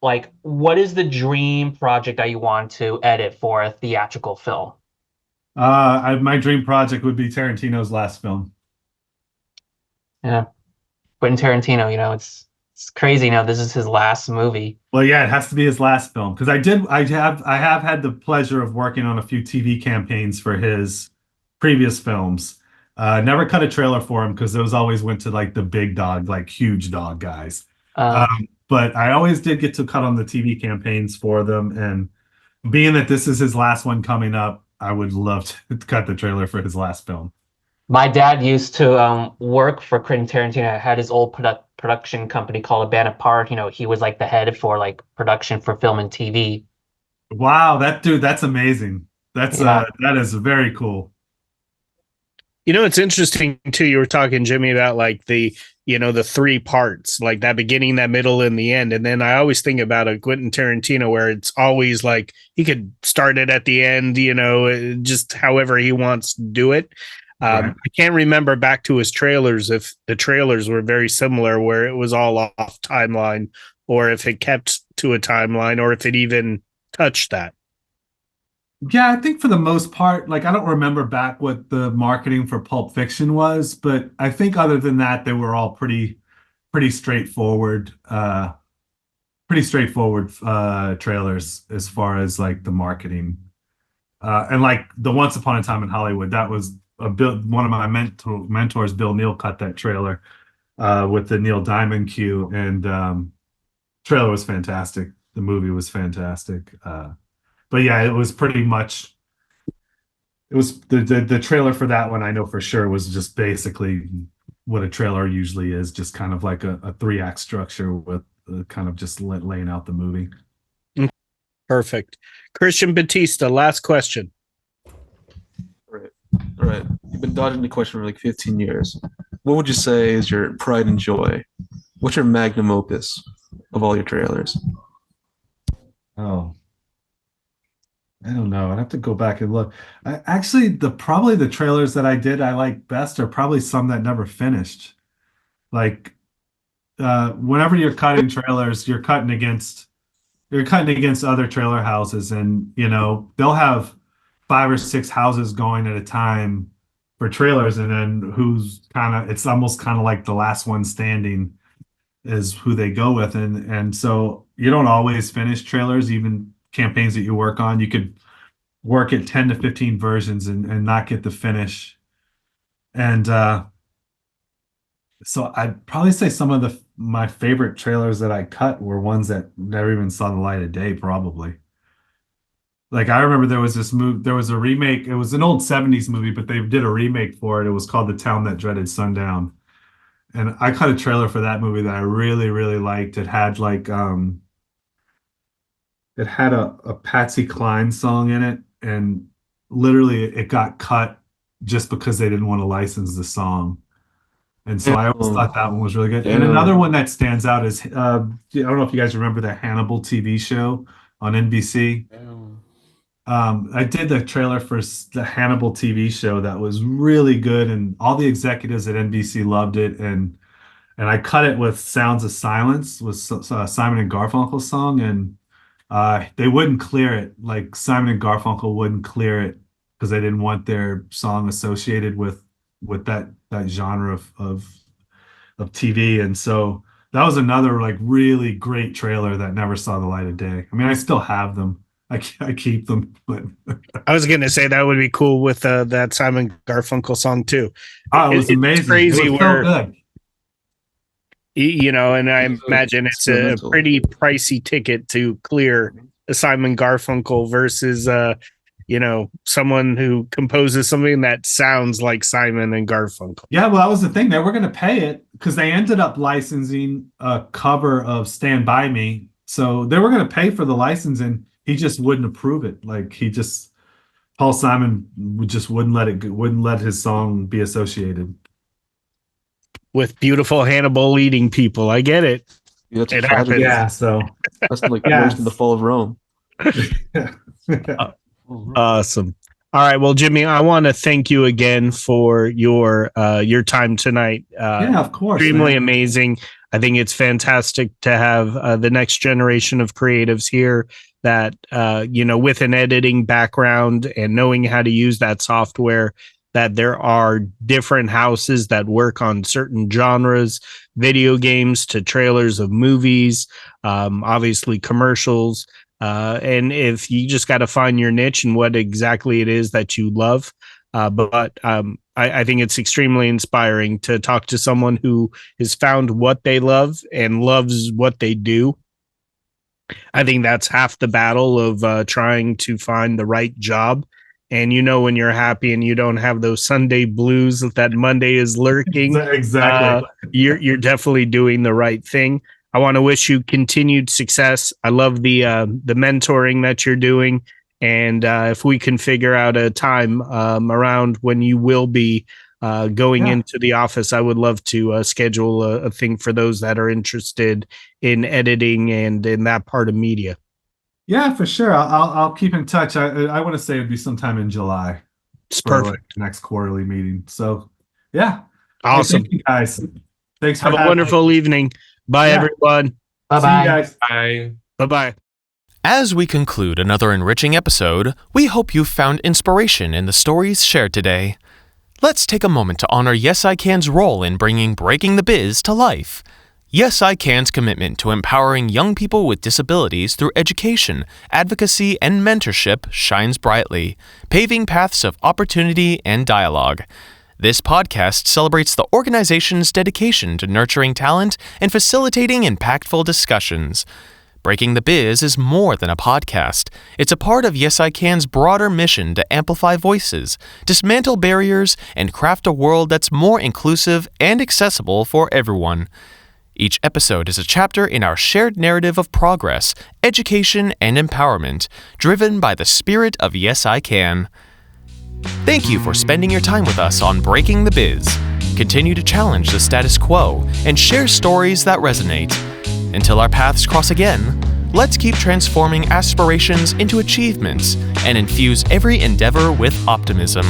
like, what is the dream project that you want to edit for a theatrical film? My dream project would be Tarantino's last film. Yeah, Quentin Tarantino. It's crazy. This is his last movie. Well, yeah, it has to be his last film because I have had the pleasure of working on a few TV campaigns for his previous films. Never cut a trailer for him because those always went to like the big dog, like huge dog guys. Uh, But I always did get to cut on the TV campaigns for them. And being that this is his last one coming up, I would love to cut the trailer for his last film. My dad used to work for Quentin Tarantino. Had his old production company called Abandon Apart. He was like the head for like production for film and TV. Wow, that's amazing. Yeah. That is very cool. It's interesting too. You were talking, Jimmy, about like the 3 parts, like that beginning, that middle, and the end. And then I always think about a Quentin Tarantino where it's always like he could start it at the end, just however he wants to do it. Right. I can't remember back to his trailers if the trailers were very similar, where it was all off timeline, or if it kept to a timeline, or if it even touched that. Yeah, I think for the most part, like I don't remember back what the marketing for Pulp Fiction was, but I think other than that, they were all pretty straightforward, trailers as far as like the marketing. And like the Once Upon a Time in Hollywood, that was one of my mentors, Bill Neal, cut that trailer with the Neil Diamond cue, and trailer was fantastic. The movie was fantastic. But yeah, it was pretty much. It was the trailer for that one. I know for sure was just basically what a trailer usually is, just kind of like a 3-act structure with kind of just laying out the movie. Perfect. Christian Batista, last question. All right. You've been dodging the question for like 15 years. What would you say is your pride and joy? What's your magnum opus of all your trailers? Oh, I don't know. I'd have to go back and look. Actually, probably the trailers that I like best are probably some that never finished. Like whenever you're cutting trailers, you're cutting against other trailer houses, and they'll have 5 or 6 houses going at a time for trailers, and then it's almost kind of like the last one standing is who they go with, and so you don't always finish trailers, even campaigns that you work on. You could work at 10 to 15 versions and not get the finish. And so I'd probably say some of my favorite trailers that I cut were ones that never even saw the light of day, probably. Like I remember there was a remake. It was an old 70s movie, but they did a remake for it. It was called The Town That Dreaded Sundown. And I cut a trailer for that movie that I really, really liked. It had a Patsy Cline song in it, and literally it got cut just because they didn't want to license the song. And so I always thought that one was really good. And another one that stands out is I don't know if you guys remember the Hannibal TV show on NBC. I did the trailer for the Hannibal TV show that was really good, and all the executives at NBC loved it. And I cut it with Sounds of Silence, with Simon and Garfunkel's song, and they wouldn't clear it. Like Simon and Garfunkel wouldn't clear it because they didn't want their song associated with that genre of TV. And so that was another like really great trailer that never saw the light of day. I mean, I still have them. I keep them, but I was gonna say that would be cool with that Simon Garfunkel song too. Oh, it was amazing. It's crazy it was where so good. And I imagine it's a pretty pricey ticket to clear a Simon Garfunkel versus someone who composes something that sounds like Simon and Garfunkel. Yeah, well, that was the thing. They were going to pay it because they ended up licensing a cover of Stand By Me. So they were going to pay for the license, and he just wouldn't approve it. Like Paul Simon just wouldn't let his song be associated with beautiful Hannibal leading people. I get it. Yeah, It happens. Yeah, so that's like worse than the fall of Rome. Awesome. All right. Well, Jimmy, I want to thank you again for your time tonight. Yeah, of course. Extremely man. amazing. I think it's fantastic to have the next generation of creatives here that, with an editing background and knowing how to use that software, that there are different houses that work on certain genres, video games to trailers of movies, obviously commercials. And if you just got to find your niche and what exactly it is that you love. But I think it's extremely inspiring to talk to someone who has found what they love and loves what they do. I think that's half the battle of trying to find the right job. And when you're happy and you don't have those Sunday blues that Monday is lurking. Exactly. You're definitely doing the right thing. I want to wish you continued success. I love the mentoring that you're doing. And if we can figure out a time around when you will be going into the office, I would love to schedule a thing for those that are interested in editing and in that part of media. Yeah, for sure. I'll keep in touch. I want to say it'd be sometime in July. It's perfect. Next quarterly meeting. So, yeah. Awesome. Thank you guys. Thanks for having a wonderful evening. Bye, everyone. Bye-bye. See you guys. Bye. Bye-bye. As we conclude another enriching episode, we hope you've found inspiration in the stories shared today. Let's take a moment to honor Yes I Can's role in bringing Breaking the Biz to life. Yes I Can's commitment to empowering young people with disabilities through education, advocacy, and mentorship shines brightly, paving paths of opportunity and dialogue. This podcast celebrates the organization's dedication to nurturing talent and facilitating impactful discussions. Breaking the Biz is more than a podcast. It's a part of Yes I Can's broader mission to amplify voices, dismantle barriers, and craft a world that's more inclusive and accessible for everyone. Each episode is a chapter in our shared narrative of progress, education, and empowerment, driven by the spirit of Yes I Can. Thank you for spending your time with us on Breaking the Biz. Continue to challenge the status quo and share stories that resonate. Until our paths cross again, let's keep transforming aspirations into achievements and infuse every endeavor with optimism.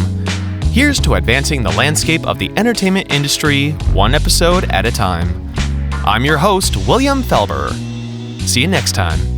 Here's to advancing the landscape of the entertainment industry, one episode at a time. I'm your host, William Felber. See you next time.